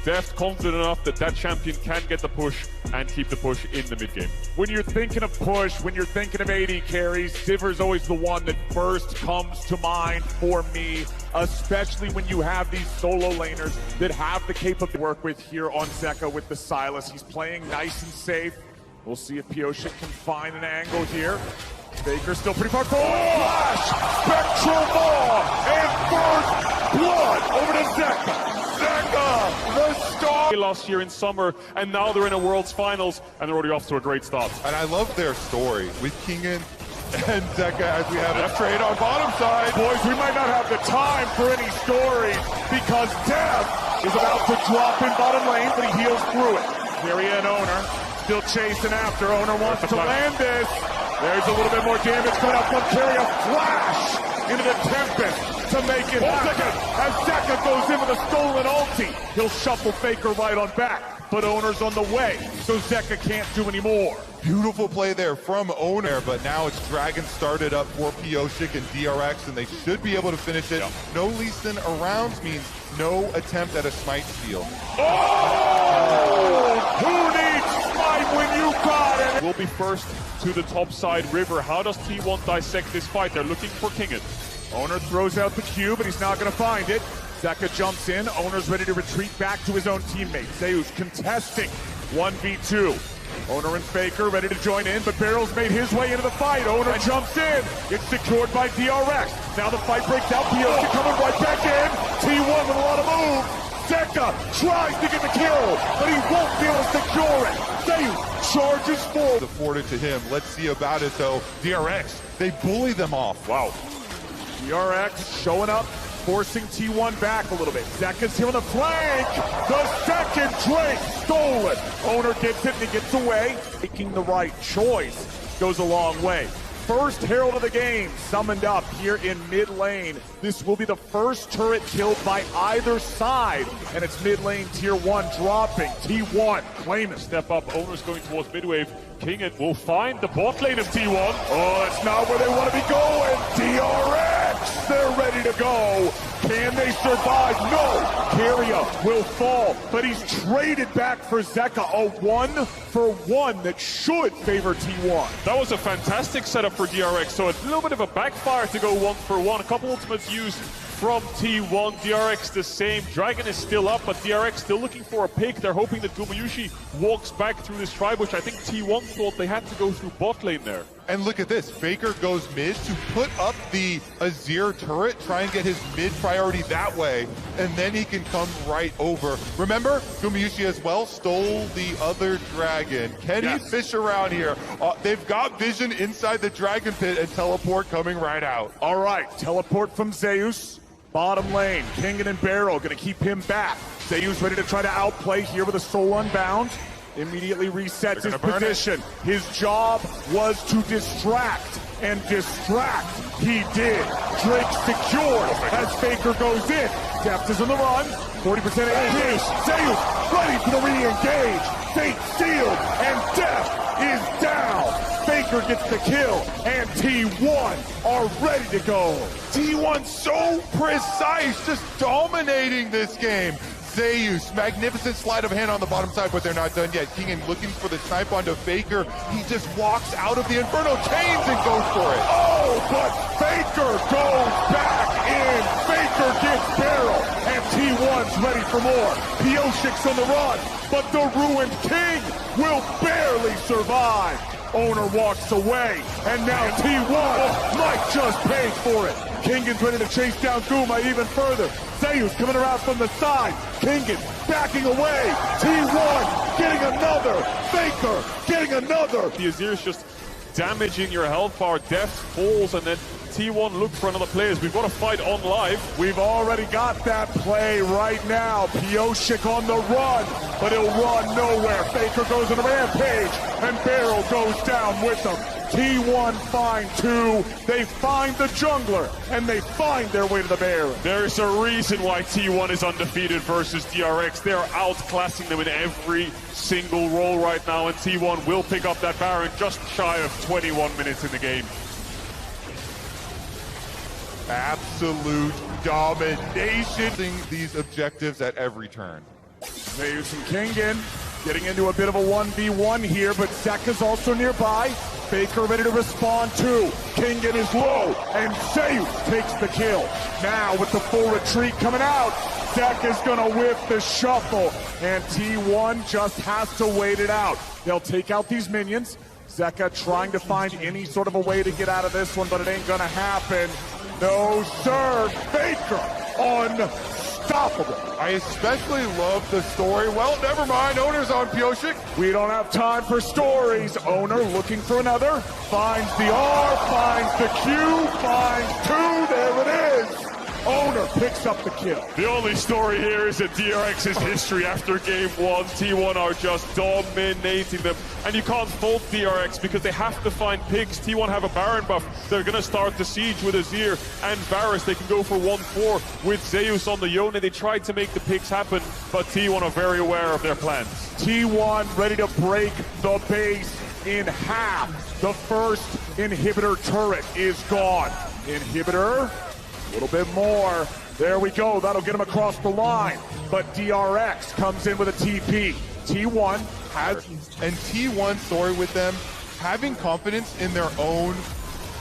Deft confident enough that that champion can get the push and keep the push in the mid game. When you're thinking of push, when you're thinking of AD carries, Sivir's always the one that first comes to mind for me, especially when you have these solo laners that have the capability to work with here on Zeka with the Sylas. He's playing nice and safe. We'll see if Pioshik can find an angle here. Faker still pretty far. Flash! Spectral Maw! And first blood over to Zeka! Zeka, the star! Last year in summer, and now they're in a World's Finals, and they're already off to a great start. And I love their story with Kingen and Zeka as we have a trade on bottom side. Boys, we might not have the time for any stories because Dev is about to drop in bottom lane, but he heals through it. Carrier and Owner still chasing after. Owner wants to land this. There's a little bit more damage coming up from Carrier. Flash into the Tempest to make it happen. As Zeka goes in with a stolen ulti, he'll shuffle Faker right on back. But Owner's on the way, so Zeka can't do any more. Beautiful play there from Owner, but now it's Dragon started up for Pioshik and DRX, and they should be able to finish it. Yep. No Lee Sin around means no attempt at a smite steal. Oh! Who needs smite when you got it? We'll be first to the top side river. How does T1 dissect this fight? They're looking for Kingen. Owner throws out the cube, but he's not going to find it. Zeka jumps in. Owner's ready to retreat back to his own teammate. Zeus contesting 1v2. Owner and Faker ready to join in, but Barrel's made his way into the fight. Owner jumps in. It's secured by DRX. Now the fight breaks out. Pioshik coming right back in. T1 with a lot of move. Zeka tries to get the kill, but he won't be able to secure it. Zeus charges forward. Afforded to him. Let's see about it though. DRX, they bully them off. Wow. DRX showing up, forcing T1 back a little bit. Zeka's here on the flank. The second Drake stolen. Owner gets it and he gets away. Making the right choice goes a long way. First Herald of the game summoned up here in mid lane. This will be the first turret killed by either side. And it's mid lane tier 1 dropping. T1 claiming. Step up, Owner's going towards mid wave. Kingen will find the bot lane of T1. Oh, that's not where they want to be going. DRX, they're ready to go. Can they survive? No. Carrier will fall, but he's traded back for Zeka. A 1-for-1 that should favor T1. That was a fantastic setup for DRX, so a little bit of a backfire to go 1-for-1. A couple ultimates used from T1. DRX the same. Dragon is still up, but DRX still looking for a pick. They're hoping that Gumayushi walks back through this tribe, which I think T1 thought they had to go through bot lane there. And look at this, Faker goes mid to put up the Azir turret, try and get his mid priority that way, and then he can come right over. Remember, Gumayushi as well stole the other dragon. Can he fish around here? They've got vision inside the dragon pit and teleport coming right out. All right, teleport from Zeus. Bottom lane, Kingen and Barrel gonna keep him back. Zeus ready to try to outplay here with a Soul Unbound. Immediately resets his position. His job was to distract, and distract he did. Drake secured as Faker goes in. Deft is on the run, 40% AP. Zeus ready for the re-engage. Fate sealed, and Deft is down. Faker gets the kill, and T1 are ready to go. T1 so precise, just dominating this game. Zeus, magnificent sleight of hand on the bottom side, but they're not done yet. Kingen looking for the snipe onto Faker. He just walks out of the Inferno Chains and goes for it. Oh, but Faker goes back in. Faker gets Barrel, and T1's ready for more. Pioshik's on the run, but the Ruined King will barely survive. Owner walks away, and now T1 might just pay for it. Kingen's ready to chase down Guma even further. Zeus coming around from the side. Kingen backing away. T1 getting another. Faker getting another. The Azir's just damaging your health bar. Deft falls, and then T1 look for another player. We've got a fight on live. We've already got that play right now. Pioshik on the run, but he'll run nowhere. Faker goes on a rampage, and Barrel goes down with him. T1 find 2, they find the jungler, and they find their way to the Baron. There's a reason why T1 is undefeated versus DRX. They're outclassing them in every single role right now, and T1 will pick up that Baron just shy of 21 minutes in the game. Absolute domination. These objectives at every turn. Zeus and Kingen getting into a bit of a 1v1 here, but Zeka's also nearby. Faker ready to respond too. Kingen is low, and Zeus takes the kill. Now with the full retreat coming out, Zeka's gonna whip the shuffle, and T1 just has to wait it out. They'll take out these minions. Zeka trying to find any sort of a way to get out of this one, but it ain't gonna happen. No, sir. Faker unstoppable. I especially love the story. Well, never mind. Owner's on Pioshik. We don't have time for stories. Owner looking for another. Finds the R, finds the Q, finds two. There it is. Owner picks up the kill. The only story here is that DRX's history after game one. T1 are just dominating them. And you can't fault DRX because they have to find picks. T1 have a Baron buff. They're going to start the siege with Azir and Varus. They can go for 1-4 with Zeus on the Yone. They tried to make the picks happen, but T1 are very aware of their plans. T1 ready to break the base in half. The first inhibitor turret is gone. Inhibitor. A little bit more. There we go. That'll get him across the line. But DRX comes in with a TP. T1 has... And T1 story with them, having confidence in their own...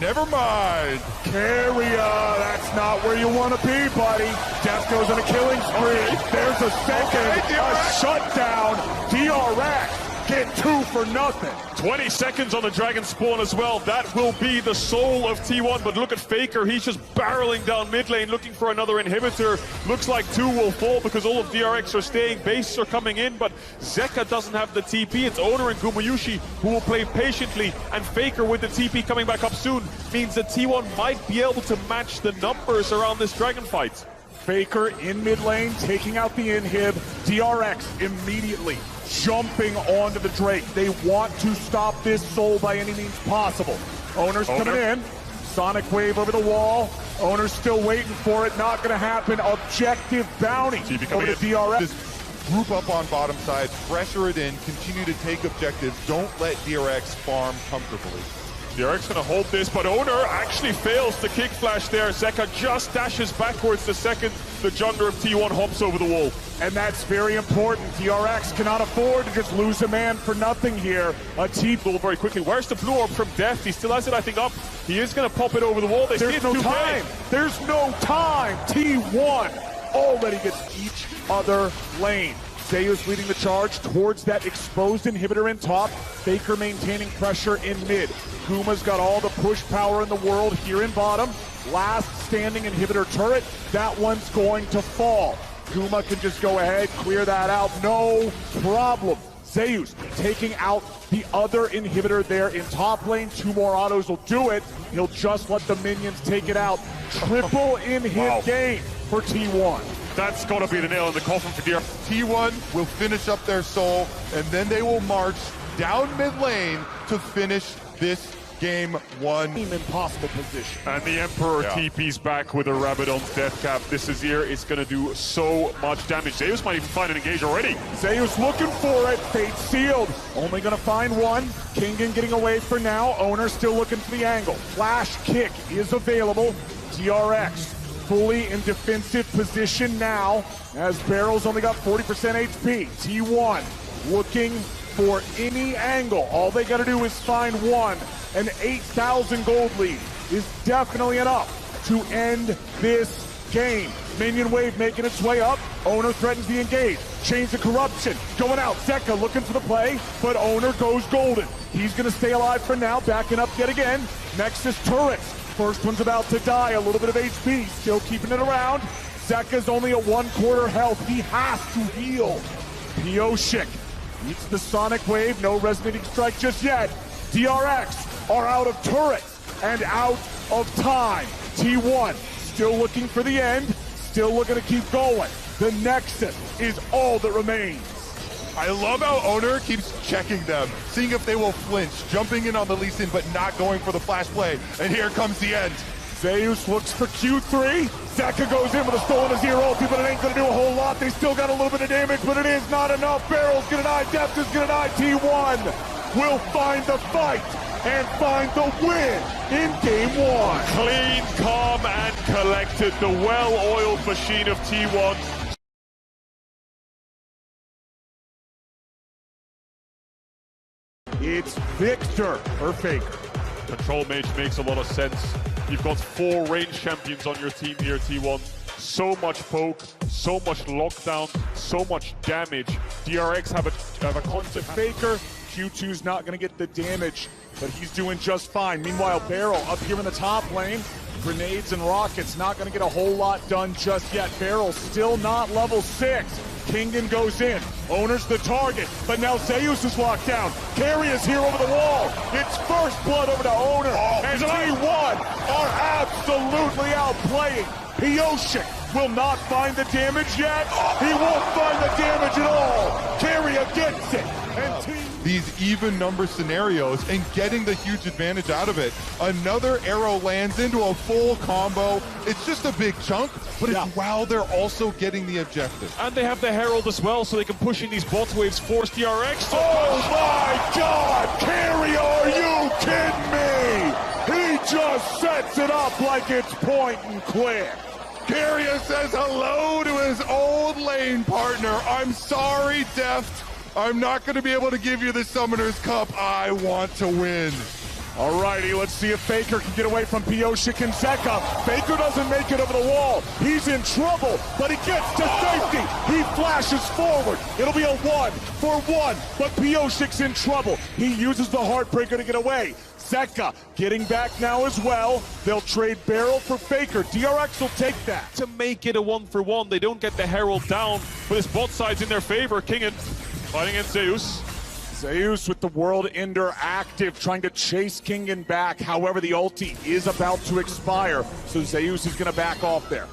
Never mind. Carrier, that's not where you want to be, buddy. Death goes on a killing spree. There's a second. A shutdown. DRX get 2 for nothing. 20 seconds on the Dragon Spawn as well. That will be the soul of T1, but look at Faker. He's just barreling down mid lane looking for another inhibitor. Looks like 2 will fall because all of DRX are staying. Bases are coming in, but Zeka doesn't have the TP. It's Owner and Gumayushi who will play patiently, and Faker with the TP coming back up soon means that T1 might be able to match the numbers around this Dragon fight. Faker in mid lane, taking out the inhib. DRX immediately jumping onto the Drake. They want to stop this soul by any means possible. Owner's coming in. Sonic wave over the wall. Owner's still waiting for it. Not going to happen. Objective bounty over to DRX. Just group up on bottom side, pressure it in, continue to take objectives. Don't let DRX farm comfortably. DRX gonna hold this, but Owner actually fails the kick flash there. Zeka just dashes backwards the second the jungler of T1 hops over the wall. And that's very important. DRX cannot afford to just lose a man for nothing here. A T-Bull very quickly. Where's the blue orb from Deft? He still has it, I think, up. He is gonna pop it over the wall. There's no time. There's no time. T1 already gets each other lane. Zeus leading the charge towards that exposed inhibitor in top. Faker maintaining pressure in mid. Guma's got all the push power in the world here in bottom. Last standing inhibitor turret. That one's going to fall. Guma can just go ahead, clear that out. No problem. Zeus taking out the other inhibitor there in top lane. 2 more autos will do it. He'll just let the minions take it out. Triple inhib game for T1. That's got to be the nail in the coffin for DR. T1 will finish up their soul, and then they will march down mid lane to finish this game 1. Impossible position. And the Emperor TP's back with a Rabadon's death cap. This Azir is going to do so much damage. Zeus might even find an engage already. Zeus looking for it. Fate sealed. Only going to find one. Kingen getting away for now. Owner still looking for the angle. Flash kick is available. DRX fully in defensive position now, as Barrel's only got 40% HP. T1 looking for any angle. All they got to do is find one. An 8,000 gold lead is definitely enough to end this game. Minion wave making its way up. Owner threatens the engage. Chains of corruption going out. Zeka looking for the play, but Owner goes golden. He's going to stay alive for now, backing up yet again. Nexus turrets. First one's about to die, a little bit of HP, still keeping it around. Zeka's only at 1/4 health. He has to heal. Pioshik meets the Sonic Wave, no resonating strike just yet. DRX are out of turret and out of time. T1 still looking for the end, still looking to keep going. The Nexus is all that remains. I love how Owner keeps checking them, seeing if they will flinch, jumping in on the Lee Sin, but not going for the flash play. And here comes the end. Zeus looks for Q3. Zeka goes in with a stolen Azir ulti, but it ain't gonna do a whole lot. They still got a little bit of damage, but it is not enough. Barrel's gonna die, Depth is gonna die. T1 will find the fight and find the win in game 1. Clean, calm, and collected. The well-oiled machine of T1 it's Victor or Faker. Control Mage makes a lot of sense. You've got 4 range champions on your team here, T1. So much poke, so much lockdown, so much damage. DRX have a To Faker, Q2's not going to get the damage, but he's doing just fine. Meanwhile, Barrel up here in the top lane. Grenades and rockets not going to get a whole lot done just yet. Barrel still not level 6. Kingen goes in. Owner's the target, but now Zeus is locked down. Carry is here over the wall. It's first blood over to Owner. And T1 are absolutely outplaying. Pioshik will not find the damage yet. He won't find the damage at all. Carry gets it. And these even number scenarios and getting the huge advantage out of it. Another arrow lands into a full combo. It's just a big chunk, but it's while they're also getting the objective. And they have the Herald as well, so they can push in these bot waves, force DRX. Oh my God! Carry, are you kidding me? He just sets it up like it's point and click. Carrier says hello to his old lane partner. I'm sorry, Deft. I'm not going to be able to give you the Summoner's Cup. I want to win. Alrighty, let's see if Faker can get away from Pioshik and Zeka. Faker doesn't make it over the wall. He's in trouble, but he gets to safety. He flashes forward. It'll be a 1-for-1, but Pioshik's in trouble. He uses the Heartbreaker to get away. Zeka getting back now as well. They'll trade Barrel for Faker. DRX will take that. To make it a 1-for-1, they don't get the Herald down, but his bot side's in their favor. Kingen fighting against Zeus. Zeus with the World Ender active, trying to chase Kingen back. However, the ulti is about to expire, so Zeus is going to back off there.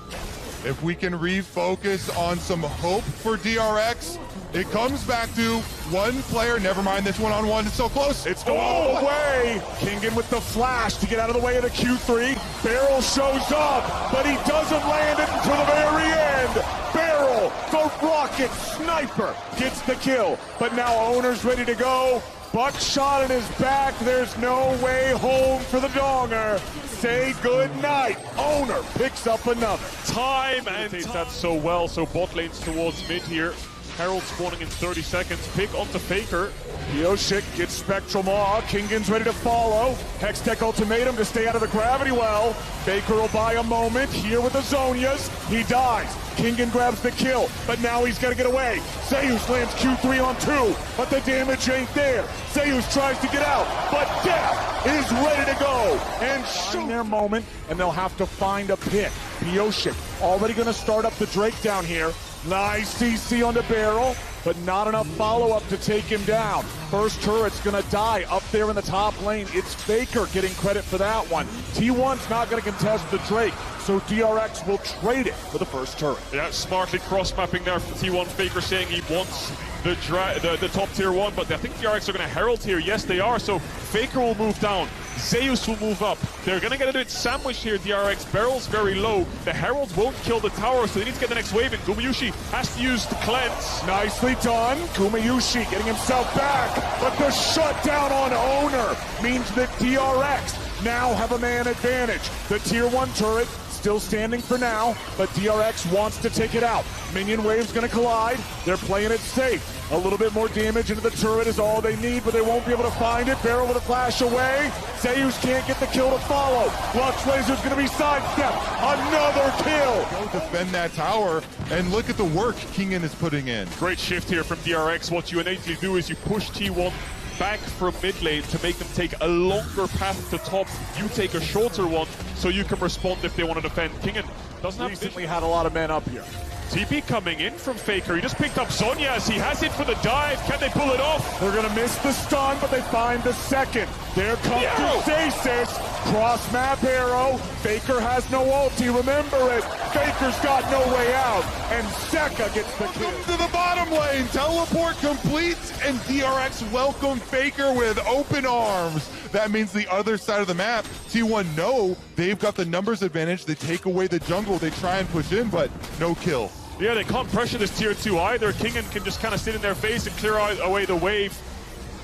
If we can refocus on some hope for DRX, it comes back to one player. Never mind this one-on-one. It's so close. It's going all the way. Kingen with the flash to get out of the way of the Q3. Barrel shows up, but he doesn't land it until the very end. Barrel, the rocket sniper, gets the kill. But now Owner's ready to go. Buckshot in his back. There's no way home for the Donger. Say good night. Owner picks up another. Time and takes that so well. So bot lane's towards mid here. Herald spawning in 30 seconds. Pick onto Faker. Pioshik gets Spectral Maw. Kingen's ready to follow. Hextech Ultimatum to stay out of the gravity well. Faker will buy a moment here with the Zonias. He dies. Kingen grabs the kill, but now he's got to get away. Zeus lands Q3 on 2, but the damage ain't there. Zeus tries to get out, but Death is ready to go. And shoot their moment, and they'll have to find a pick. Pioshik already going to start up the Drake down here. Nice CC on the Barrel, but not enough follow-up to take him down. First turret's gonna die up there in the top lane. It's Faker getting credit for that one. T1's not gonna contest the Drake, so DRX will trade it for the first turret. Yeah, smartly cross-mapping there from T1. Faker saying he wants the top tier 1, but I think DRX are gonna Herald here. Yes, they are, so Faker will move down. Zeus will move up. They're gonna get a bit sandwiched here, DRX. Barrel's very low. The Heralds won't kill the tower, so they need to get the next wave in. Gumayusi has to use the cleanse. Nicely done. Gumayusi getting himself back, but the shutdown on Owner means that DRX now have a man advantage. The tier 1 turret still standing for now, but DRX wants to take it out. Minion wave's gonna collide. They're playing it safe. A little bit more damage into the turret is all they need, but they won't be able to find it. Barrel with a flash away. Zeus can't get the kill to follow. Lux Laser's gonna be sidestepped. Another kill. Go defend that tower, and look at the work Kingen is putting in. Great shift here from DRX. What you innately do is you push T1 back from mid lane to make them take a longer path to top. You take a shorter one so you can respond if they want to defend. Kingen doesn't have Recently had a lot of men up here. TP coming in from Faker. He just picked up Zonias. He has it for the dive. Can they pull it off? They're gonna miss the stun, but they find the second. There comes the stasis. Cross map arrow. Faker has no ulti. Remember it. Faker's got no way out. And Zeka gets the kill. To the bottom lane. Teleport complete, and DRX welcome Faker with open arms. That means the other side of the map, T1 know they've got the numbers advantage. They take away the jungle. They try and push in, but no kill. Yeah, they can't pressure this tier 2 either. Kingen can just kind of sit in their face and clear away the wave.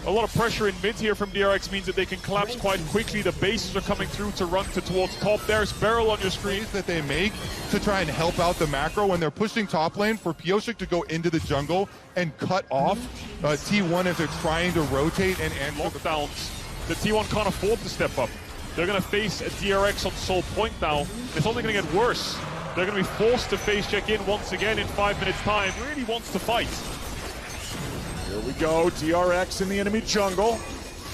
A lot of pressure in mid here from DRX means that they can collapse quite quickly. The bases are coming through to run towards top. There's Beryl on your screen. That they make to try and help out the macro when they're pushing top lane for Pioshik to go into the jungle and cut off T1 if they're trying to rotate and Lockdowns. The T1 can't afford to step up. They're going to face a DRX on Soul Point now. It's only going to get worse. They're going to be forced to face check in once again in 5 minutes time. Really wants to fight. Here we go, DRX in the enemy jungle.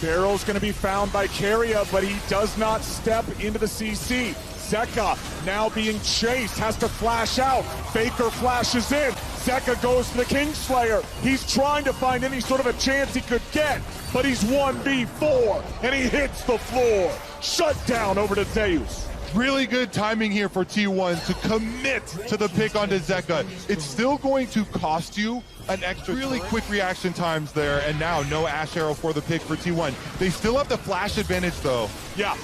Barrel's gonna be found by Keria, but he does not step into the CC. Zeka now being chased, has to flash out. Faker flashes in. Zeka goes to the Kingslayer. He's trying to find any sort of a chance he could get, but he's 1v4, and he hits the floor. Shut down over to Zeus. Really good timing here for T1 to commit to the pick onto Zeka. It's still going to cost you an extra really quick reaction times there, and now no Ash Arrow for the pick for T1. They still have the flash advantage though. Yeah,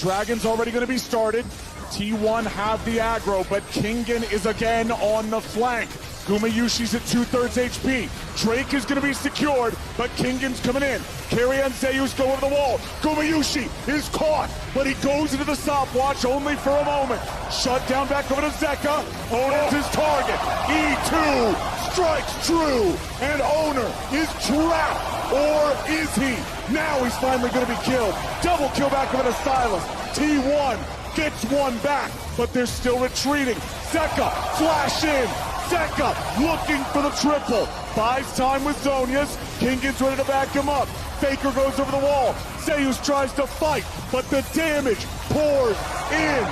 Dragon's already going to be started. T1 have the aggro, but Kingen is again on the flank. Gumayushi's at 2/3 HP. Drake is going to be secured, but Kingen's coming in. Keria and Zeus go over the wall. Gumayushi is caught, but he goes into the stopwatch only for a moment. Shut down back over to Zeka. Onur's his target. E2 strikes true, and Onur is trapped, or is he? Now he's finally going to be killed. Double kill back over to Silas. T1 gets one back, but they're still retreating. Zeka, flash in. Zeka looking for the triple. Buys time with Zhonya's. Kingen's ready to back him up. Faker goes over the wall. Zeus tries to fight, but the damage pours in.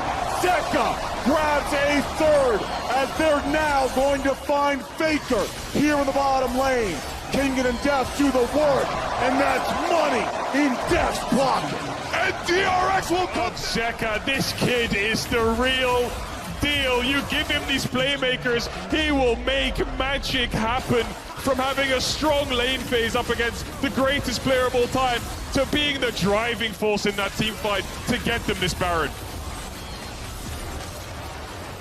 Zeka grabs a third as they're now going to find Faker here in the bottom lane. Kingen and Def do the work, and that's money in Def's pocket. And DRX will come. Zeka, this kid is the real deal. You give him these playmakers, he will make magic happen. From having a strong lane phase up against the greatest player of all time to being the driving force in that team fight to get them this Baron.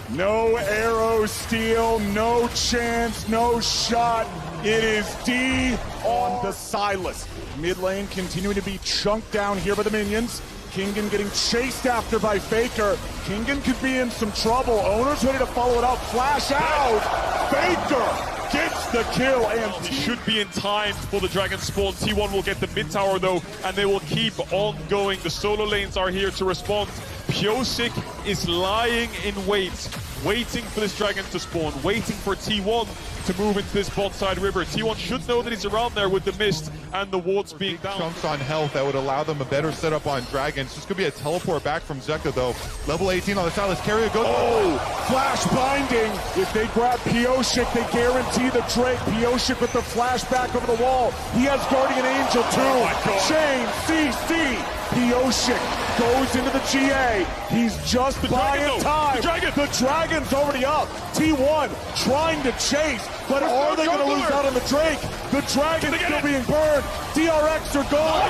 No arrow steal, no chance, no shot. It is D on the Silas. Mid lane continuing to be chunked down here by the minions. Kingen getting chased after by Faker. Kingen could be in some trouble. Onur's ready to follow it up. Flash out. Faker gets the kill, and He should be in time for the Dragon spawn. T1 will get the mid tower though, and they will keep on going. The solo lanes are here to respond. Pioshik is lying in wait, waiting for this Dragon to spawn, waiting for T1 to move into this bot side river. T1 should know that he's around there with the mist and the wards being down. Chunks on health that would allow them a better setup on Dragons. This could be a teleport back from Zeka though. Level 18 on the Silas. Keria goes. oh, flash binding. If they grab Pioshik, they guarantee the Drake. Pioshik with the flashback over the wall. He has Guardian Angel too. Chain, CC. Pioshik goes into the GA. He's just buying time. The Dragon's already up. T1 trying to chase, but are they going to lose out on the Drake? The Dragon's still being burned. DRX are going.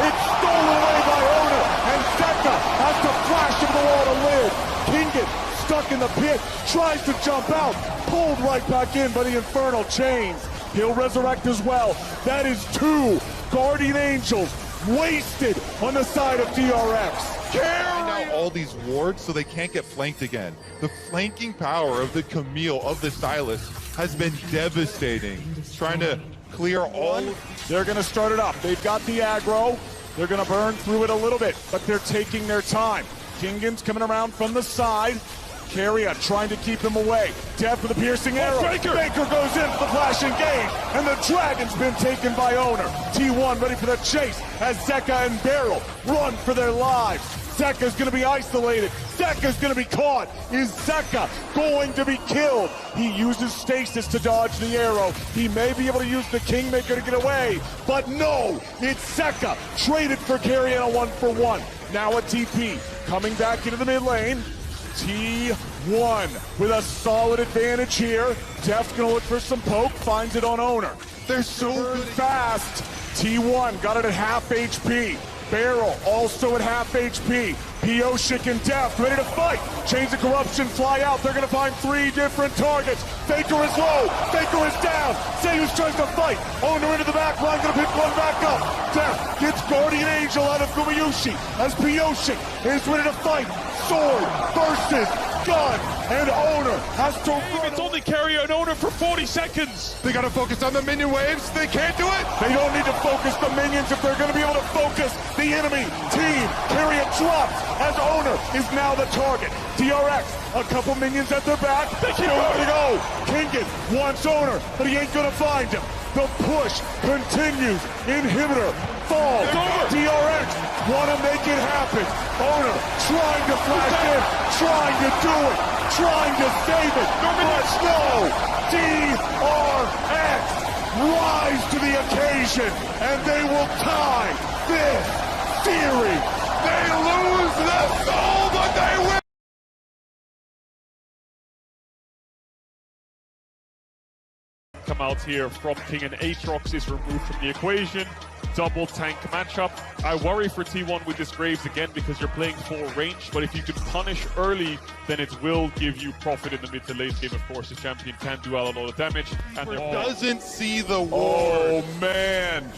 It's stolen away by Onur, and Zeka has to flash over the wall to live. Kingen stuck in the pit, tries to jump out, pulled right back in by the Infernal Chains. He'll resurrect as well. That is two Guardian Angels wasted on the side of DRX. Now all these wards so they can't get flanked again. The flanking power of the Camille, of the Silas, has been devastating. Trying to clear all. They're going to start it up. They've got the aggro. They're going to burn through it a little bit, but they're taking their time. Kingen's coming around from the side. Keria trying to keep him away. Def with a piercing arrow. Baker goes in for the flash engage, and the Dragon's been taken by Onur. T1 ready for the chase as Zeka and Beryl run for their lives. Zeka's going to be isolated. Zeka's going to be caught. Is Zeka going to be killed? He uses stasis to dodge the arrow. He may be able to use the Kingmaker to get away, but no, it's Zeka traded for Keria in a 1-for-1. Now a TP coming back into the mid lane. T1 with a solid advantage here. Def's gonna look for some poke, finds it on Onur. They're so good fast. T1 got it at half HP. Barrel also at half HP. Pioshik and Def ready to fight. Chains of Corruption fly out. They're going to find 3 different targets. Faker is low. Faker is down. Zeus tries to fight. Owner into the back line. Going to pick one back up. Def gets Guardian Angel out of Gumayushi as Pioshik is ready to fight. Sword versus gun. And Owner has to run. It's only carry an Owner for 40 seconds. They gotta focus on the minion waves. They can't do it. They don't need to focus the minions if they're going to be able to focus the enemy team. Carrier drops as Owner is now the target. DRX, a couple minions at their back. They keep nowhere to go. Kingen wants Owner, but he ain't going to find him. The push continues. Inhibitor falls. DRX want to make it happen. Owner trying to flash in, trying to do it, trying to save it. But no, DRX rise to the occasion, and they will tie this series. They lose their soul, but they win. Come out here from King, and Aatrox is removed from the equation. Double tank matchup. I worry for T1 with this Graves again because you're playing full range, but if you can punish early, then it will give you profit in the mid to late game. Of course, the champion can do a lot of damage. And Doesn't see the ward. Oh man.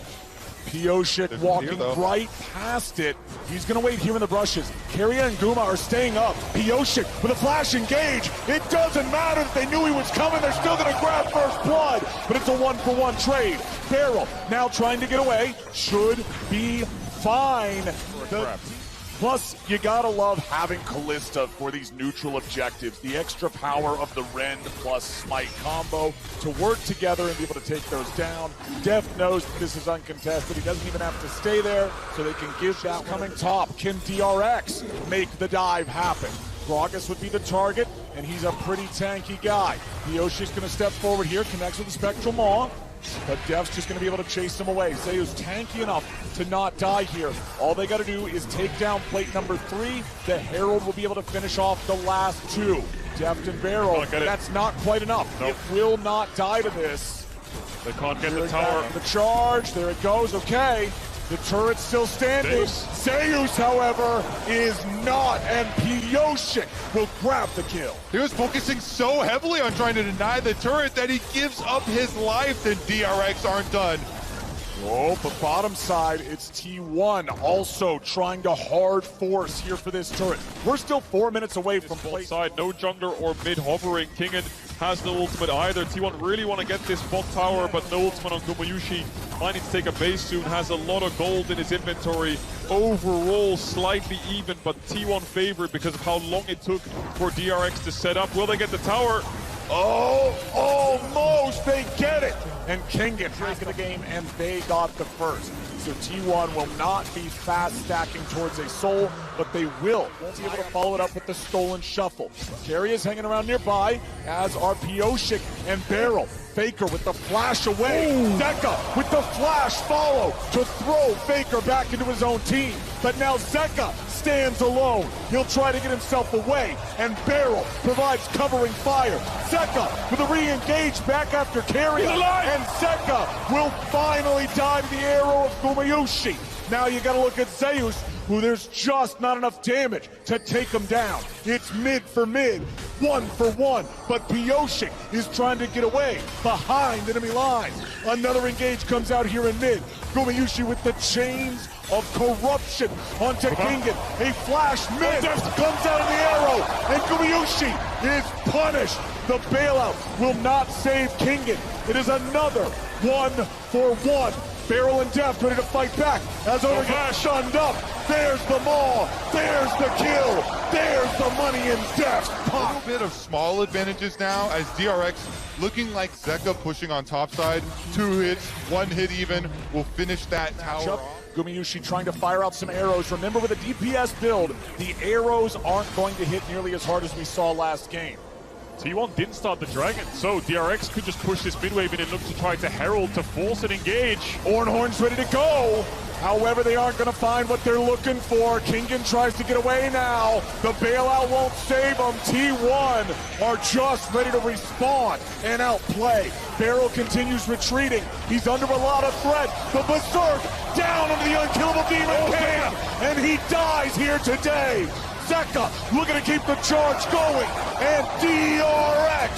Pioshik walking right past it. He's going to wait here in the brushes. Keria and Guma are staying up. Pioshik with a flash engage. It doesn't matter if they knew he was coming. They're still going to grab first blood. But it's a 1-for-1 trade. Barrel now trying to get away. Should be fine. Plus, you gotta love having Callista for these neutral objectives. The extra power of the Rend plus Smite combo to work together and be able to take those down. Def knows that this is uncontested. He doesn't even have to stay there, so they can give that coming top. Can DRX make the dive happen? Gragas would be the target, and he's a pretty tanky guy. Pioshik's gonna step forward here, connects with the Spectral Maw. But Def's just going to be able to chase him away. Zayu's tanky enough to not die here. All they got to do is take down plate number 3. The Herald will be able to finish off the last 2. Deft and Barrel, that's not quite enough. Nope. It will not die to this. They can't get the tower. The charge, there it goes, okay. The turret's still standing. Zeus, however, is not, and Pioshik will grab the kill. He was focusing so heavily on trying to deny the turret that he gives up his life, and DRX aren't done. Oh, but bottom side, it's T1 also trying to hard force here for this turret. We're still 4 minutes away from play. Side, no jungler or mid hovering. Kingen has no ultimate either. T1 really want to get this bot tower, but no ultimate on Gumayushi. Might need to take a base soon, has a lot of gold in his inventory. Overall, slightly even, but T1 favored because of how long it took for DRX to set up. Will they get the tower? Oh, almost, they get it. And Kingen breaking the game, and they got the first. So T1 will not be fast stacking towards a soul, but they won't be able to follow it up with the stolen shuffle. Carry is hanging around nearby, as are Pioshik and Barrel. Faker with the flash away. Zeka with the flash follow to throw Faker back into his own team. But now Zeka stands alone. He'll try to get himself away, and Barrel provides covering fire. Zeka with a re-engage back after Carry, and Zeka will finally die to the arrow of Gumayushi. Now you gotta look at Zeus, who there's just not enough damage to take him down. It's mid for mid, 1-for-1, but Pioshik is trying to get away behind enemy lines. Another engage comes out here in mid. Gumayushi with the chains of corruption onto Kingen. A flash mid comes out of the arrow, and Gumayushi is punished. The bailout will not save Kingen. It is another 1-for-1. Barrel and Def ready to fight back as Owner gets shunned up. There's the maul. There's the kill. There's the money in Def's pocket. A little bit of small advantages now as DRX looking like Zeka pushing on top side. 2 hits, 1 hit even will finish that tower off. Gumayushi trying to fire out some arrows. Remember, with a DPS build, the arrows aren't going to hit nearly as hard as we saw last game. T1 didn't start the dragon, so DRX could just push this mid wave in and look to try to herald to force an engage. Ornhorn's ready to go. However, they aren't going to find what they're looking for. Kingen tries to get away now. The bailout won't save them. T1 are just ready to respawn and outplay. Barrel continues retreating. He's under a lot of threat. The Berserk down into the unkillable Demon King, and he dies here today. Zeka looking to keep the charge going, and DRX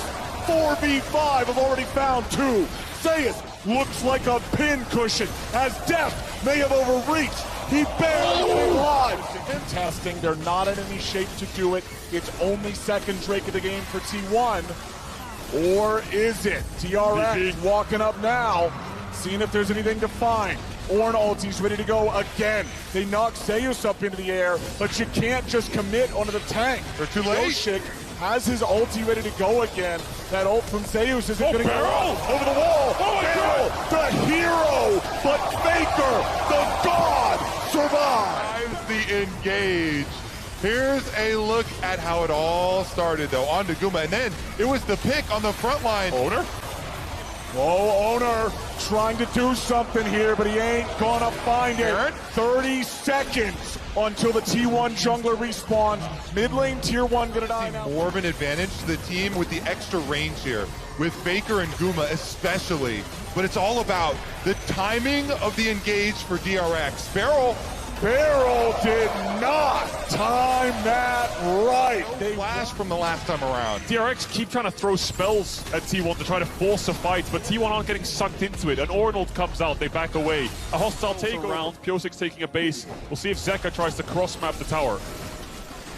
4v5 have already found two. Zeus looks like a pincushion as death may have overreached. He barely stayed alive. In testing, they're not in any shape to do it. It's only second Drake of the game for T1. Or is it? DRX walking up now, seeing if there's anything to find. Ornn ulti's ready to go again. They knock Zeus up into the air, but you can't just commit onto the tank. They're too late. Yoshik has his ulti ready to go again. That ult from Zeus isn't going to go over the wall. Barrel, the hero, but Faker, the god, survives. The engage. Here's a look at how it all started, though. On to Guma, and then it was the pick on the front line. Owner? Oh, Owner trying to do something here, but he ain't gonna find it. 30 seconds until the T1 jungler respawns. Mid lane tier 1 gonna die now. More of an advantage to the team with the extra range here, with Faker and Guma especially. But it's all about the timing of the engage for DRX. Barrel did not time that right. They flashed from the last time around. DRX keep trying to throw spells at T1 to try to force a fight, but T1 aren't getting sucked into it. An Ornn comes out, they back away. A hostile take around, Piosik's taking a base. We'll see if Zeka tries to cross-map the tower.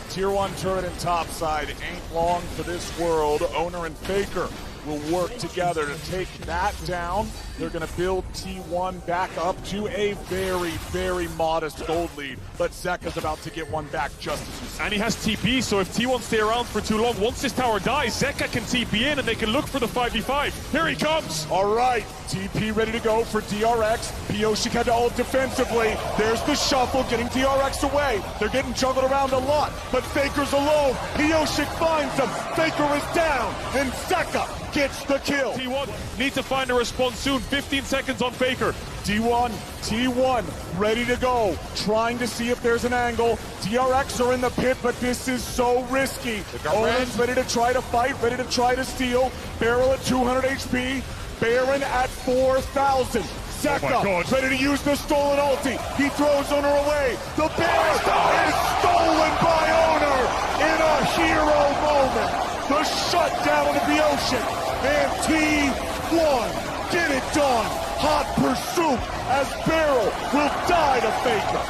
Tier 1 turret and topside ain't long for this world. Owner and Faker will work together to take that down. They're going to build T1 back up to a very, very modest gold lead. But Zeka's about to get one back just as you said. And he has TP, so if T1 stay around for too long, once this tower dies, Zeka can TP in and they can look for the 5v5. Here he comes! All right, TP ready to go for DRX. Pioshik had to ult defensively. There's the shuffle, getting DRX away. They're getting juggled around a lot, but Faker's alone. Pioshik finds him. Faker is down, and Zeka gets the kill. T1 need to find a response soon. 15 seconds on Faker. T1 ready to go, trying to see if there's an angle. DRX are in the pit, but this is so risky. Owens ready to try to fight, ready to try to steal. Barrel at 200 HP, Baron at 4,000. Zeka ready to use the stolen ulti. He throws Owner away. The Baron is stolen by Owner in a hero moment. The shutdown of the ocean, and T1 get it done. Hot pursuit as Barrel will die to Faker.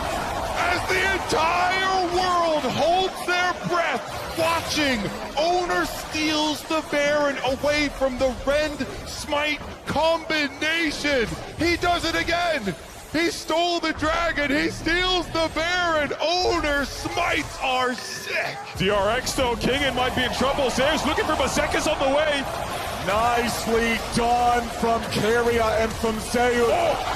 As the entire world holds their breath, watching, Owner steals the Baron away from the Rend Smite combination. He does it again. He stole the dragon. He steals the Baron. Owner smites are sick. DRX though, Kingen might be in trouble. Zeus looking for Zeka's on the way. Nicely done from Keria and from Zeus.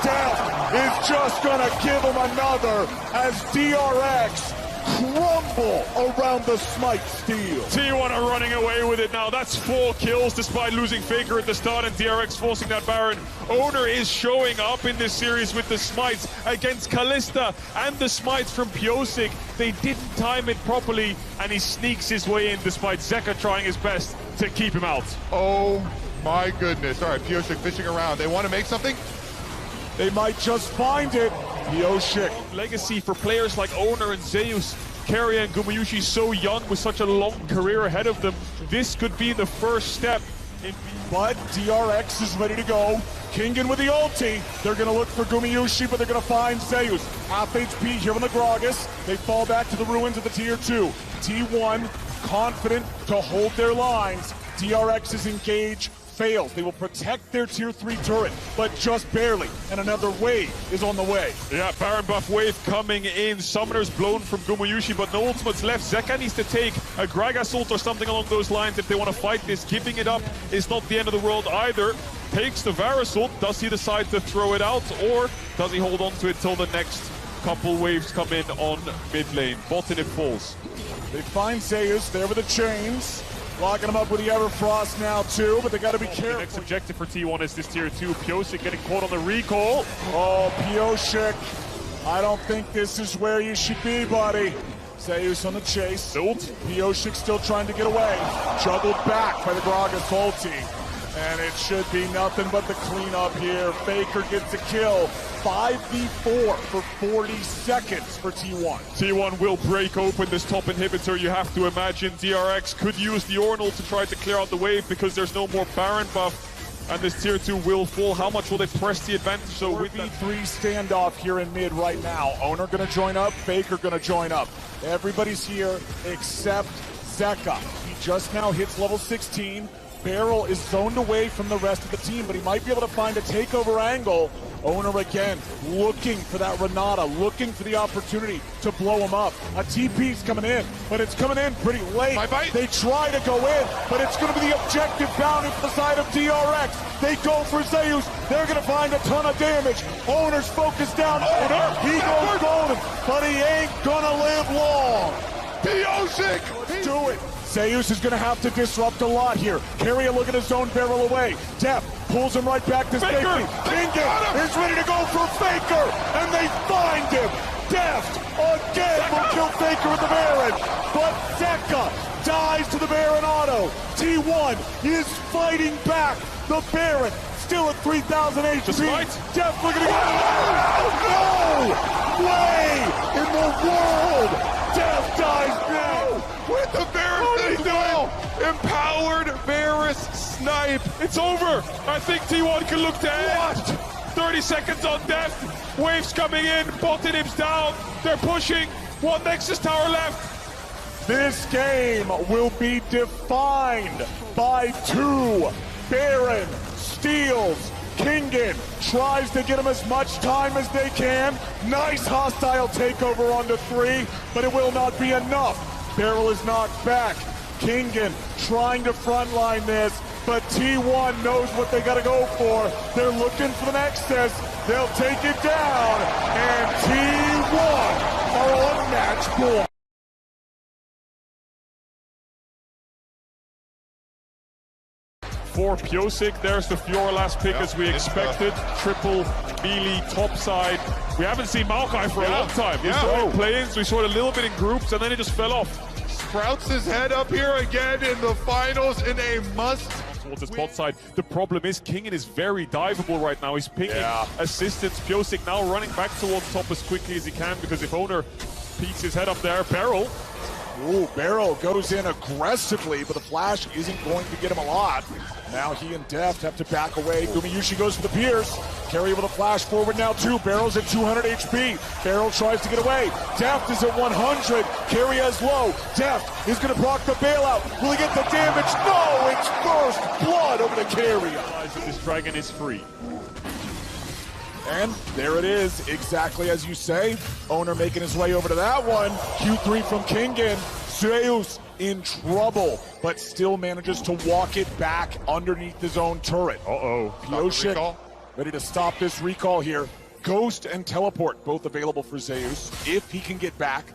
Death is just gonna give him another as DRX crumble around the smite steal. T1 are running away with it now. That's 4 kills despite losing Faker at the start and DRX forcing that Baron. Owner is showing up in this series with the smites against Kalista and the smites from Piosik. They didn't time it properly and he sneaks his way in despite Zeka trying his best to keep him out. Oh my goodness. All right, Piosik fishing around. They want to make something? They might just find it. Pioshik. Legacy for players like Owner and Zeus. Keria and Gumayushi so young with such a long career ahead of them. This could be the first step. But DRX is ready to go. Kingen with the ulti. They're going to look for Gumayushi, but they're going to find Zeus. Half HP here on the Gragas. They fall back to the ruins of the tier 2. T1 confident to hold their lines. DRX's engage fails. They will protect their tier 3 turret, but just barely. And another wave is on the way. Yeah, Baron buff wave coming in. Summoners blown from Gumayushi, but no ultimates left. Zeka needs to take a Gragas ult or something along those lines if they want to fight this. Giving it up is not the end of the world either. Takes the Varus ult. Does he decide to throw it out, or does he hold on to it till the next couple waves come in on mid lane? Bottom it falls. They find Zeus there with the chains. Locking him up with the Everfrost now too, but they got to be careful. The next objective for T1 is this tier 2. Piosik getting caught on the recall. Oh, Pioshik I don't think this is where you should be, buddy. Zeus on the chase. Pioshik still trying to get away. Juggled back by the Gragas ulti. And it should be nothing but the cleanup here. Faker gets a kill. 5v4 for 40 seconds for T1. T1 will break open this top inhibitor. You have to imagine DRX could use the Ornal to try to clear out the wave because there's no more Baron buff. And this tier 2 will fall. How much will they press the advantage? So with the 3 standoff here in mid right now. Owner gonna join up, Faker gonna join up. Everybody's here except Zeka. He just now hits level 16. Beryl is zoned away from the rest of the team, but he might be able to find a takeover angle. Owner again looking for that Renata, looking for the opportunity to blow him up. A TP's coming in, but it's coming in pretty late. They try to go in, but it's going to be the objective bounding for the side of DRX. They go for Zeus. They're going to find a ton of damage. Owner's focused down. Owner, he goes golden, but he ain't going to live long. Pioshik! Let's do it. Zeus is going to have to disrupt a lot here. Carrier looking to zone Beryl away. Def pulls him right back to safety. Kingin is ready to go for Faker, and they find him. Deft again will kill Faker with the Baron, but Zeka dies to the Baron auto. T1 is fighting back. The Baron still at 3,000 HP. Deft looking to go. No way in the world. Deft dies now. With the Varus duel! Empowered Varus snipe! It's over! I think T1 can look to end! 30 seconds on death! Waves coming in, Bottom's down, they're pushing, one Nexus tower left! This game will be defined by 2. Baron steals. Kingin tries to get him as much time as they can. Nice hostile takeover onto 3, but it will not be enough. Beryl is knocked back. Kingin trying to frontline this, but T1 knows what they gotta go for. They're looking for the Nexus. They'll take it down, and T1 are on match point. For Pioshik, there's the Fiora last pick as we expected. Triple melee top side. We haven't seen Maokai for a long time. We saw him playing, so we saw it a little bit in groups, and then it just fell off. Sprouts his head up here again in the finals in a must. Towards the spot side. The problem is Kingin is very diveable right now. He's picking assistance. Pioshik now running back towards top as quickly as he can, because if Owner peeks his head up there, Beryl. Ooh, Beryl goes in aggressively, but the flash isn't going to get him a lot. Now he and Deft have to back away. Gumayushi goes for the Pierce. Carry with a flash forward now too. Beryl's at 200 HP. Beryl tries to get away. Deft is at 100. Carry is low. Deft is going to proc the bailout. Will he get the damage? No, it's first blood over the Carrier. This dragon is free. And there it is, exactly as you say. Owner making his way over to that one. Q3 from Kingin. Zeus in trouble, but still manages to walk it back underneath his own turret. Pioshik ready to stop this recall here. Ghost and Teleport both available for Zeus if he can get back.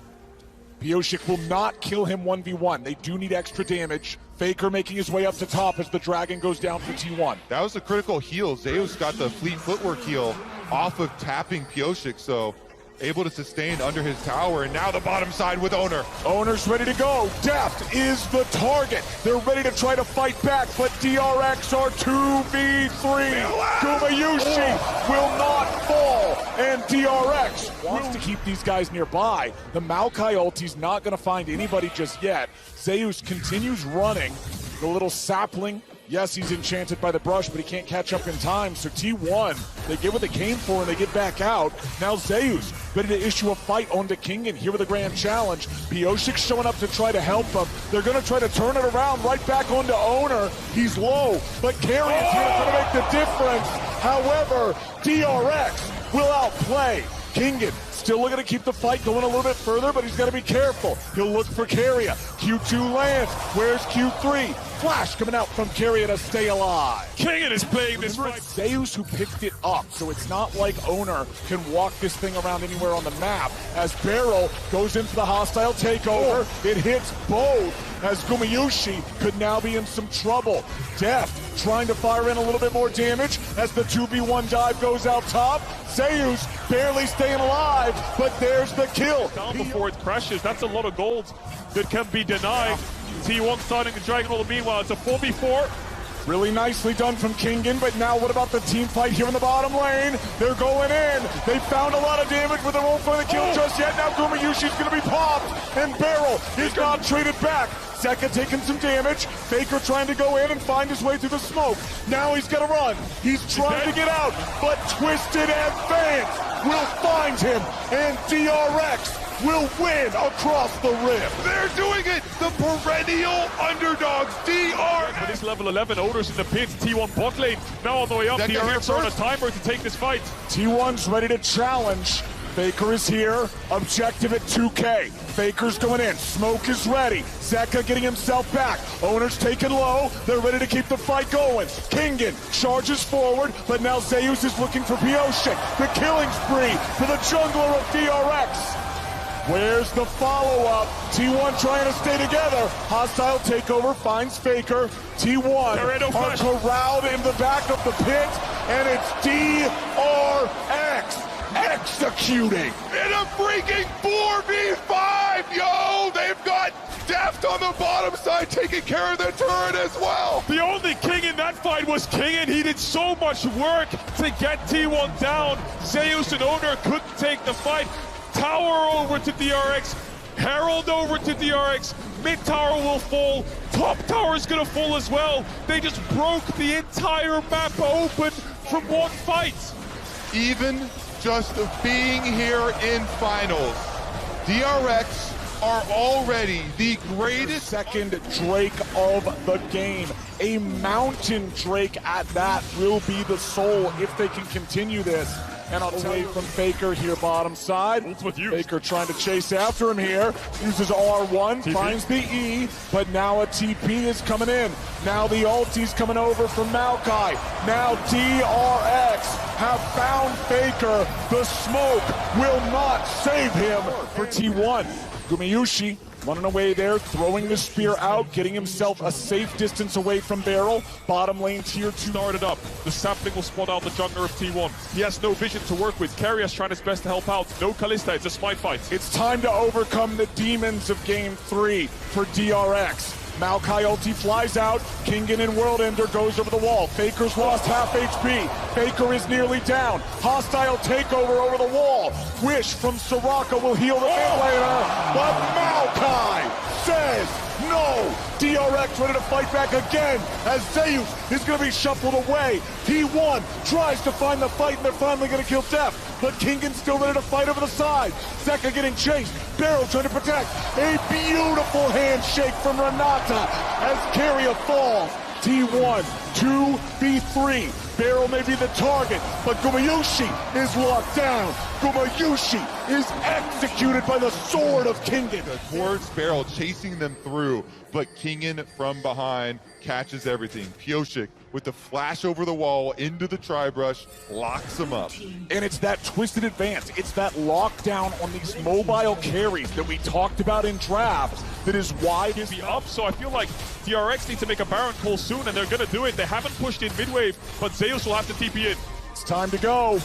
Pioshik will not kill him 1v1. They do need extra damage. Faker making his way up to top as the dragon goes down for T1. That was a critical heal. Zeus got the fleet footwork heal off of tapping Pioshik, so able to sustain under his tower, and now the bottom side with Owner. Owner's ready to go. Deft is the target. They're ready to try to fight back, but DRX are 2v3. Gumayushi will not fall, and DRX wants to keep these guys nearby. The Maokai ulti's not going to find anybody just yet. Zeus continues running. The little sapling. Yes, he's enchanted by the brush, but he can't catch up in time. So T1, they get what they came for and they get back out. Now Zeus ready to issue a fight onto Kingin here with a grand challenge. Pioshik showing up to try to help them. They're going to try to turn it around right back onto Owner. He's low, but Carrion's here to make the difference. However, DRX will outplay. Kingin still looking to keep the fight going a little bit further, but he's got to be careful. He'll look for Carrier. Q2 lands. Where's Q3? Flash coming out from Carrier to stay alive. Kingin is playing this fight. Zeus who picked it up, so it's not like Owner can walk this thing around anywhere on the map. As Beryl goes in for the hostile takeover, it hits both. as Gumayusi could now be in some trouble. Deft trying to fire in a little bit more damage as the 2v1 dive goes out top. Zeus barely staying alive, but there's the kill. Down before it crashes, that's a lot of gold that can be denied. T1 starting the Dragon Roll. Meanwhile, it's a 4v4. Really nicely done from Kingen, but now what about the team fight here in the bottom lane? They're going in. They found a lot of damage, but they won't find the kill just yet. Now Gumayushi's going to be popped, and Beryl is not traded back. Zeka taking some damage. Faker trying to go in and find his way through the smoke. Now he's got to run. He's trying to get out, but Twisted Advance will find him, and DRX will win across the rim. They're doing it! The perennial underdogs, DRX! For this level 11, Oder's in the pit. T1 bot lane now on the way up. DRX are on a timer to take this fight. T1's ready to challenge. Faker is here. Objective at 2K. Faker's going in. Smoke is ready. Zeka getting himself back. Owner's taken low. They're ready to keep the fight going. Kingen charges forward, but now Zeus is looking for Pioshik. The killing spree for the jungler of DRX. Where's the follow-up? T1 trying to stay together. Hostile takeover finds Faker. T1 are corralled in the back of the pit, and it's DRX executing. In a freaking 4v5, yo! They've got Deft on the bottom side taking care of the turret as well. The only king in that fight was Kingen. He did so much work to get T1 down. Zeus and Oder couldn't take the fight. Tower over to DRX, Herald over to DRX, mid tower will fall, top tower is gonna fall as well. They just broke the entire map open from one fight. Even just being here in finals, DRX are already the greatest second Drake of the game. A mountain Drake at that will be the soul if they can continue this. And I'll tell you from Faker here, bottom side. Faker trying to chase after him here. Uses R1, finds the E, but now a TP is coming in. Now the ulti's coming over from Maokai. Now DRX have found Faker. The smoke will not save him for T1. Gumayusi running away there, throwing the spear out, getting himself a safe distance away from Beryl. Bottom lane tier 2 started up. The sapling will spot out the jungler of T1. He has no vision to work with. Carrier's trying his best to help out. No Kalista, it's a smite fight. It's time to overcome the demons of game 3 for DRX. Maokai ulti flies out. Kingen and World Ender goes over the wall. Faker's lost half HP. Faker is nearly down. Hostile takeover over the wall. Wish from Soraka will heal the mid laner, but Maokai says no. DRX ready to fight back again as Zeus is going to be shuffled away. T1 tries to find the fight, and they're finally going to kill Deft. But Kingen's still ready to fight over the side. Zeka getting chased. Beryl trying to protect. A beautiful handshake from Renata as Carrier falls. T1, 2v3. Beryl may be the target, but Gumayusi is locked down. Gumayusi is executed by the sword of Kingen. Towards Beryl, chasing them through, but Kingen from behind catches everything. Pioshik with the flash over the wall into the tri-brush, locks him up. And it's that twisted advance. It's that lockdown on these mobile carries that we talked about in draft that is why this be up. So I feel like DRX needs to make a Baron call soon, and they're going to do it. They haven't pushed in mid-wave, but Zeus will have to TP in. It's time to go.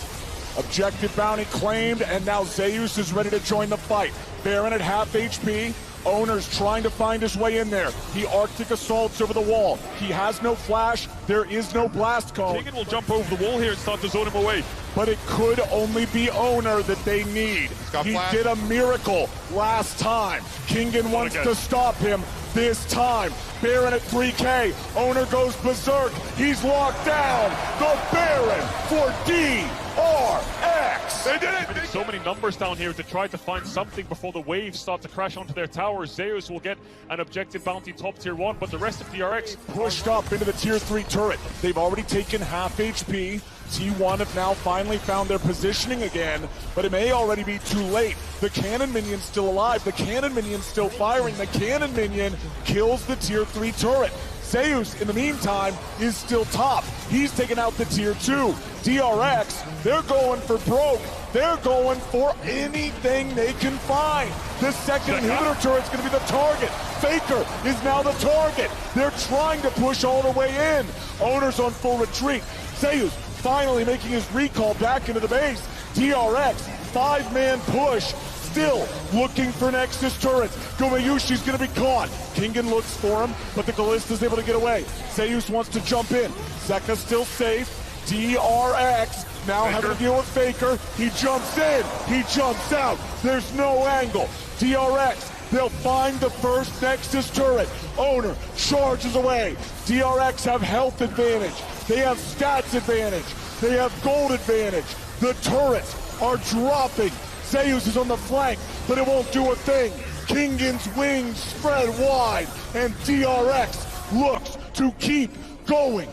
Objective bounty claimed, and now Zeus is ready to join the fight. Baron at half HP. Owner's trying to find his way in there. He Arctic assaults over the wall. He has no flash. There is no blast cone. Kingen will jump over the wall here and start to zone him away. But it could only be Owner that they need. He did a miracle last time. Kingen wants to stop him this time. Baron at 3K. Owner goes berserk. He's locked down. The Baron for DRX. They did it! So many numbers down here to try to find something before the waves start to crash onto their towers. Zeus will get an objective bounty top tier 1, but the rest of DRX pushed up into the tier 3 turret. They've already taken half HP. T1 have now finally found their positioning again, but it may already be too late. The cannon minion's still alive. The cannon minion's still firing. The cannon minion kills the tier 3 turret. Zeus, in the meantime, is still top. He's taken out the tier 2. DRX, they're going for broke. They're going for anything they can find. The second inhibitor turret's going to be the target. Faker is now the target. They're trying to push all the way in. Owner's on full retreat. Zeus finally making his recall back into the base. DRX, 5-man push. Still looking for Nexus turrets. Gumayushi's going to be caught. Kingen looks for him, but the Kallista's able to get away. Zeus wants to jump in. Zeka still safe. DRX now having to deal with Faker. He jumps in. He jumps out. There's no angle. DRX, they'll find the first Nexus turret. Owner charges away. DRX have health advantage. They have stats advantage. They have gold advantage. The turrets are dropping. Zeus is on the flank, but it won't do a thing. Kingen's wings spread wide, and DRX looks to keep going.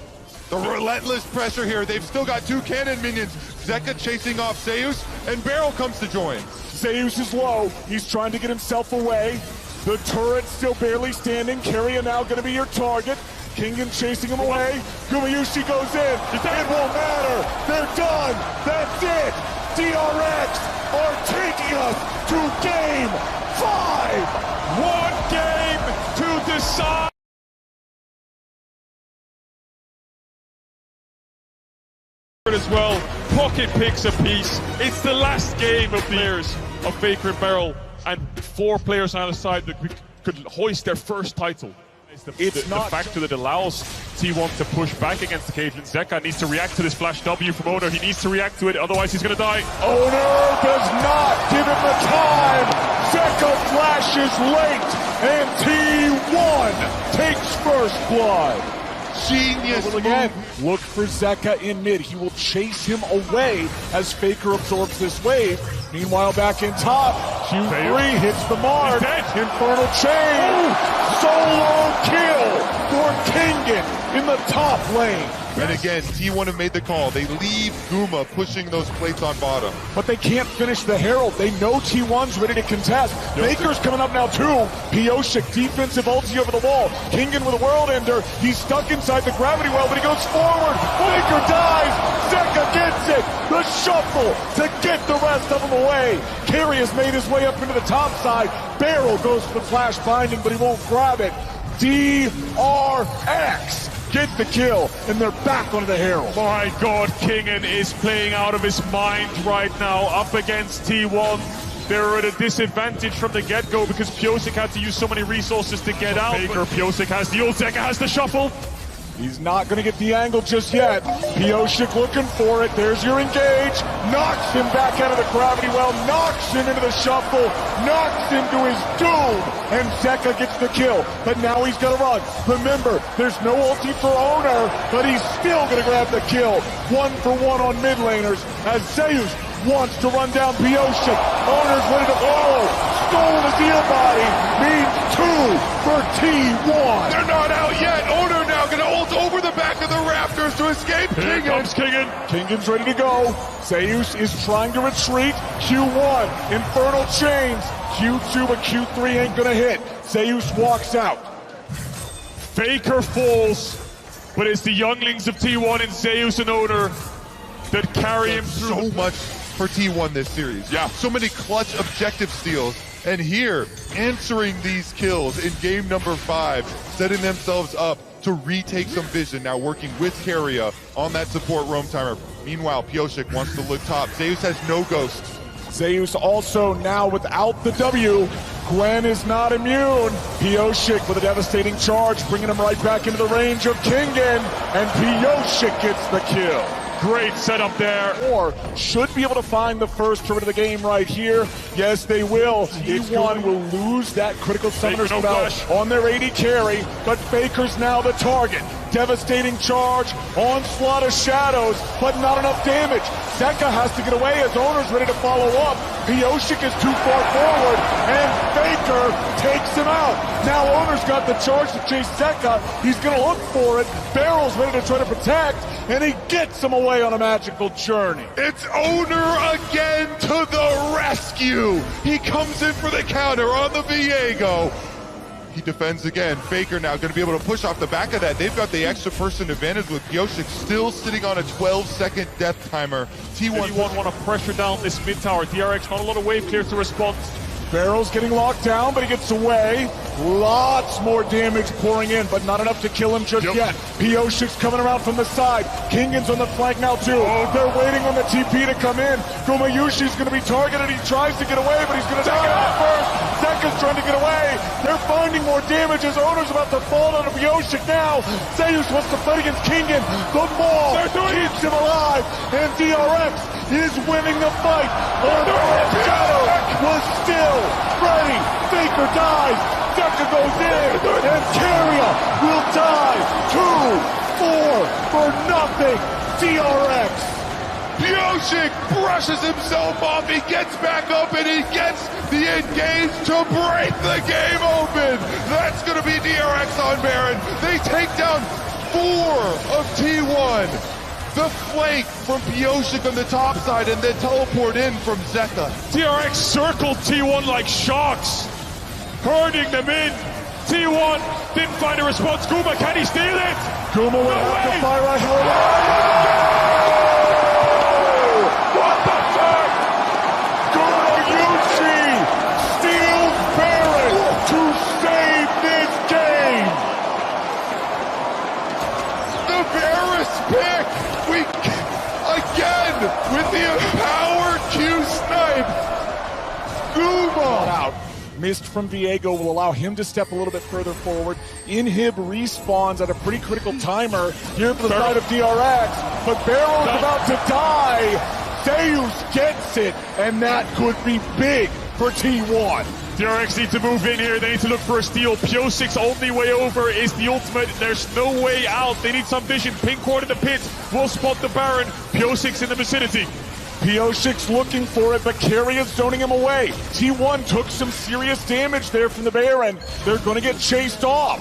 The relentless pressure here. They've still got 2 cannon minions. Zeka chasing off Zeus, and Beryl comes to join. Zeus is low. He's trying to get himself away. The turret's still barely standing. Keria now going to be your target. Kingen chasing him away. Gumayushi goes in. It won't matter. They're done. That's it. DRX are taking us to game 5. 1 game to decide. As well, pocket picks a piece. It's the last game of the years of Faker and Beryl, and 4 players on either side that could hoist their first title. It's the factor that allows T1 to push back against the Cajun. Zeka needs to react to this flash W from Owner. He needs to react to it, otherwise he's going to die. Owner does not give him the time. Zeka flashes late, and T1 takes first blood. Genius Again, look for Zeka in mid. He will chase him away as Faker absorbs this wave. Meanwhile, back in top, Q3 hits the mark. Infernal chain. Solo kill for Kingen in the top lane. And again, T1 have made the call. They leave Guma pushing those plates on bottom. But they can't finish the Herald. They know T1's ready to contest. Faker's coming up now too. Pioshik, defensive ulti over the wall. Kingen with a World Ender. He's stuck inside the gravity well, but he goes forward. Faker dies. Zeka gets it. The shuffle to get the rest of them away. Carey has made his way up into the top side. Beryl goes for the flash binding, but he won't grab it. DRX get the kill, and they're back onto the Herald. My God, Kingen is playing out of his mind right now, up against T1. They're at a disadvantage from the get-go because Pioshik had to use so many resources to get out. Faker, Pioshik has the ult, Zeka has the shuffle. He's not going to get the angle just yet. Pioshik looking for it. There's your engage. Knocks him back out of the gravity well. Knocks him into the shuffle. Knocks him to his doom. And Zeka gets the kill. But now he's going to run. Remember, there's no ulti for Owner, but he's still going to grab the kill. 1-for-1 on mid laners as Zeus wants to run down Pioshik. Owner's ready to follow. Stole the Zeal body. Means 2 for T1. They're not out yet. Owner now going to ult over the back of the rafters to escape. Here comes Kingen. Kingen's ready to go. Zeus is trying to retreat. Q1, Infernal Chains. Q2, but Q3 ain't gonna hit. Zeus walks out. Faker falls, but it's the younglings of T1 and Zeus and Owner that carry him through. So much for T1 this series. Yeah. So many clutch objective steals. And here, answering these kills in game number 5, setting themselves up to retake some vision, now working with Keria on that support roam timer. Meanwhile, Pioshik wants to look top. Zeus has no ghost. Zeus also now without the W. Gwen is not immune. Pioshik with a devastating charge, bringing him right back into the range of Kingen. And Pioshik gets the kill. Great setup there. Or should be able to find the first turret of the game right here. Yes, they will. T1 will lose that critical summoner spell on their AD carry, but Faker's now the target. Devastating charge, onslaught of shadows, but not enough damage. Zeka has to get away as Owner's ready to follow up. Pioshik is too far forward, and Faker takes him out. Now Owner's got the charge to chase Zeka. He's going to look for it. Barrel's ready to try to protect, and he gets him away on a magical journey. It's Owner again to the rescue. He comes in for the counter on the Viego. He defends again. Faker now going to be able to push off the back of that. They've got the extra person advantage with Pyosik still sitting on a 12-second death timer. T1 want to pressure down this mid tower. DRX, not a lot of wave clear to respond. Barrel's getting locked down, but he gets away. Lots more damage pouring in, but not enough to kill him just yet. Piosik's coming around from the side. Kingan's on the flank now too. They're waiting on the TP to come in. Gumayushi's going to be targeted. He tries to get away, but he's going to take it out first. Zeka's trying to get away. They're finding more damage. His owner's about to fall onto Pyosik now. Zeus wants to fight against Kingan. The ball keeps him alive, and DRX is winning the fight. Shadow was still ready. Faker dies. Zeka goes in, and Carrier will die. 2-4 for nothing. DRX. Pyosik brushes himself off. He gets back up and he gets the engage to break the game open. That's going to be DRX on Baron. They take down 4 of T1. The flank from Pyosik on the top side and then teleport in from Zeka. DRX circled T1 like sharks, herding them in. T1 didn't find a response. Guma, can he steal it? Guma will have to fire a hell of What the fuck? Gumayushi steals Baron to save this game. The Varus pick. We again with the empowered Q snipe. Guma out. Missed from Viego will allow him to step a little bit further forward. Inhib respawns at a pretty critical timer here for the side of DRX, but Barrel is about to die. Zeus gets it, and that could be big for T1. DRX need to move in here. They need to look for a steal. Piosik's only way over is the ultimate. There's no way out. They need some vision. Pink ward in the pit will spot the Baron. Piosik's in the vicinity. Piosik's looking for it, but Carrier's zoning him away. T1 took some serious damage there from the Baron. They're going to get chased off.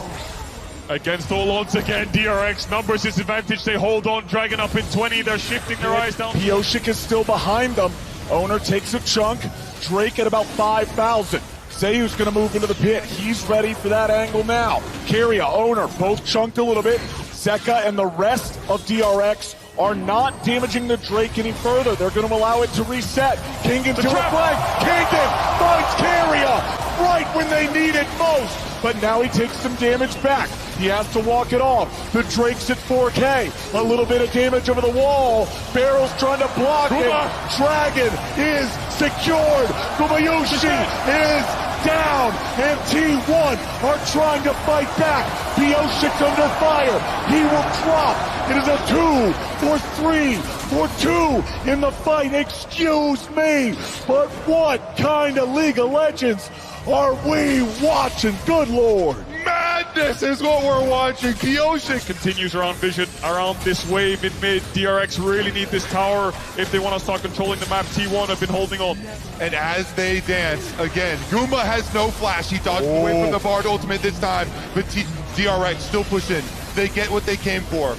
Against all odds again, DRX numbers disadvantage. They hold on, dragging up in 20. They're shifting their eyes down. Pyosik is still behind them. Owner takes a chunk. Drake at about 5,000. Zeus going to move into the pit. He's ready for that angle now. Carrier, Owner, both chunked a little bit. Zeka and the rest of DRX are not damaging the Drake any further. They're going to allow it to reset. Kingan to the flank. Kingan finds Carrier right when they need it most. But now he takes some damage back. He has to walk it off. The Drake's at 4K. A little bit of damage over the wall. Barrel's trying to block it. Dragon is secured. Gumayushi is down. And T1 are trying to fight back. Piosik's under fire. He will drop. It is a 2-for-3-for-2 in the fight. Excuse me. But what kind of League of Legends are we watching? Good Lord. Madness is what we're watching. Pyosik Continues around vision, around this wave in mid. DRX really need this tower if they want to start controlling the map. T1 have been holding on. And as they dance, again, Guma has no flash. He dodged away from the Bard ultimate this time, but DRX still push in. They get what they came for.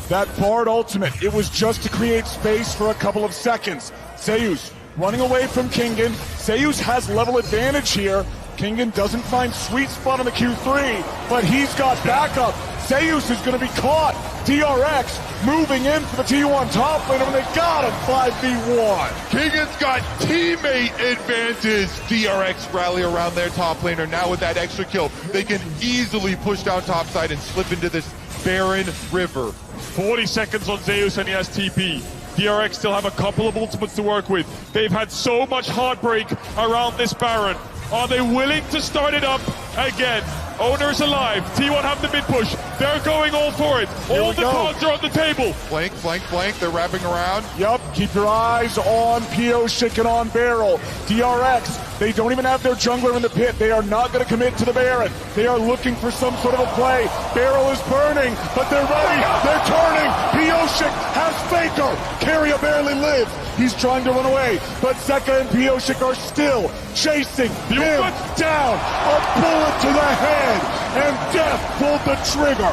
That Bard ultimate, it was just to create space for a couple of seconds. Zeus running away from Kingan. Zeus has level advantage here. Kingan doesn't find sweet spot on the Q3, but he's got backup. Zeus is going to be caught. DRX moving in for the T1 top laner, and they got him 5v1. Kingan's got teammate advantage. DRX rally around their top laner. Now with that extra kill, they can easily push down topside and slip into this barren river. 40 seconds on Zeus and he has TP. DRX still have a couple of ultimates to work with. They've had so much heartbreak around this Baron. Are they willing to start it up again? Owner's alive. T1 have the mid push. They're going all for it. All the cards are on the table. Flank, flank, flank. They're wrapping around. Yup, keep your eyes on Pyosik and on Barrel. DRX, they don't even have their jungler in the pit. They are not going to commit to the Baron. They are looking for some sort of a play. Barrel is burning, but they're ready. They're turning. Pyosik has Faker. Carrier barely lives. He's trying to run away, but Zeka and Pyosik are still chasing him down. A bullet to the head, and Death pulled the trigger.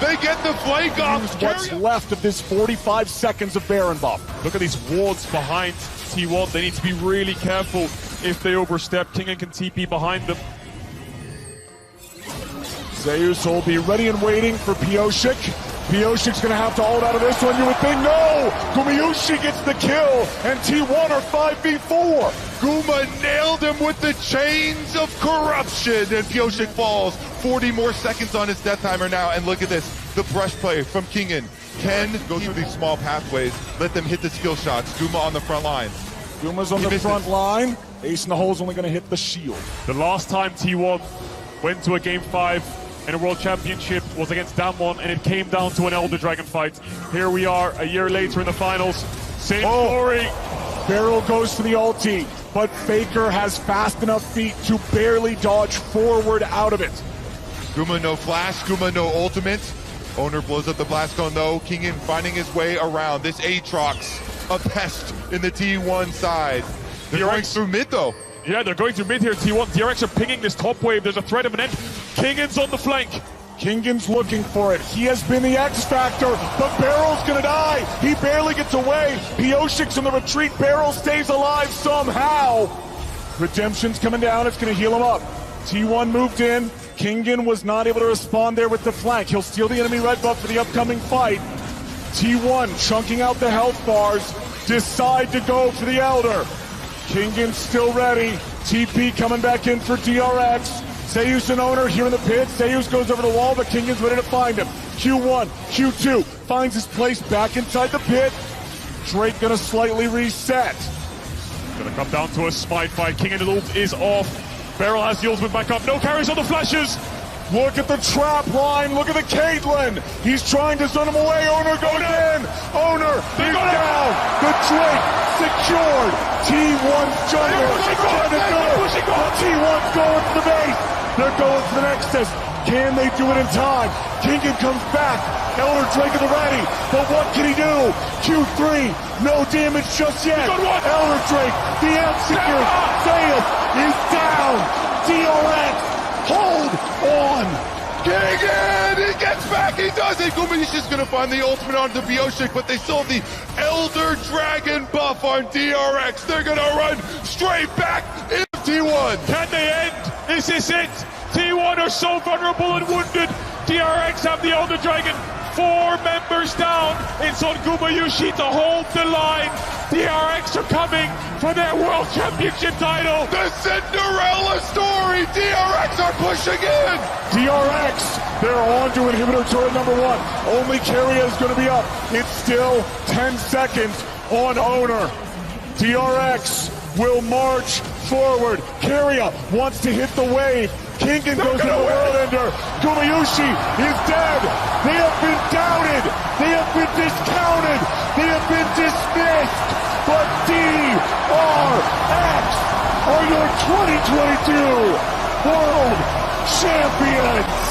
They get the flank off. What's left of this 45 seconds of Baron buff. Look at these wards behind T1. They need to be really careful if they overstep. Kingan can TP behind them. Zeus will be ready and waiting for Piosik. Piosik's gonna have to hold out of this one, you would think. No! Gumayusi gets the kill, and T1 are 5v4. Guma nailed him with the chains of corruption, and Piosik falls. 40 more seconds on his death timer now, and look at this. The brush play from Kingen. Ken go through these small pathways, let them hit the skill shots. Guma on the front line. Guma's on the front line. Ace in the hole is only gonna hit the shield. The last time T1 went to a Game 5 in a World Championship was against Damwon, and it came down to an Elder Dragon fight. Here we are a year later in the finals. Same story. Beryl goes to the ulti, but Faker has fast enough feet to barely dodge forward out of it. Guma no flash, Guma no ultimate. Owner blows up the blast cone though. Kingen finding his way around. This Aatrox, a pest in the T1 side. They're going through mid though. Yeah, they're going through mid here. T1, DRX are pinging this top wave. There's a threat imminent. Kingen's on the flank. Kingen's looking for it. He has been the X factor, but Beryl's gonna die. He barely gets away. Piosik's in the retreat. Beryl stays alive somehow. Redemption's coming down. It's gonna heal him up. T1 moved in. Kingen was not able to respond there with the flank. He'll steal the enemy red buff for the upcoming fight. T1 chunking out the health bars. Decide to go for the Elder. Kingen's still ready. TP coming back in for DRX. Zeus and Owner here in the pit. Zeus goes over the wall, but Kingen's ready to find him. Q1, Q2 finds his place back inside the pit. Drake gonna slightly reset. Gonna come down to a smite fight. Kingen ult is off. Beryl has the ultimate back up. No carries on the flashes. Look at the trap line. Look at the Caitlyn. He's trying to zone him away. Owner goes in. Owner is down. The Drake secured. T1's jungle trying to do it. T1's going for the base. They're going for the Nexus. Can they do it in time? Kingen comes back. Elder Drake at the ready. But what can he do? Q3. No damage just yet. Elder Drake. The execute. Zeus is down. DRX. Hold on! Kingen! He gets back! He does it! Gumayushi's gonna find the ultimate onto Piosik, but they still have the Elder Dragon buff on DRX. They're gonna run straight back into T1. Can they end? Is this it? T1 are so vulnerable and wounded. DRX have the Elder Dragon. 4 members down. It's on Gumayushi to hold the line. DRX are coming for their World Championship title. The Cinderella story. DRX are pushing in. DRX, they're on to inhibitor turret number 1. Only Carrier is going to be up. It's still 10 seconds on Owner. DRX will march forward. Carrier wants to hit the wave. Kingen goes to the world ender. Gumayusi is dead. They have been doubted. They have been discounted. They have been dismissed. But DRX are your 2022 World Champions.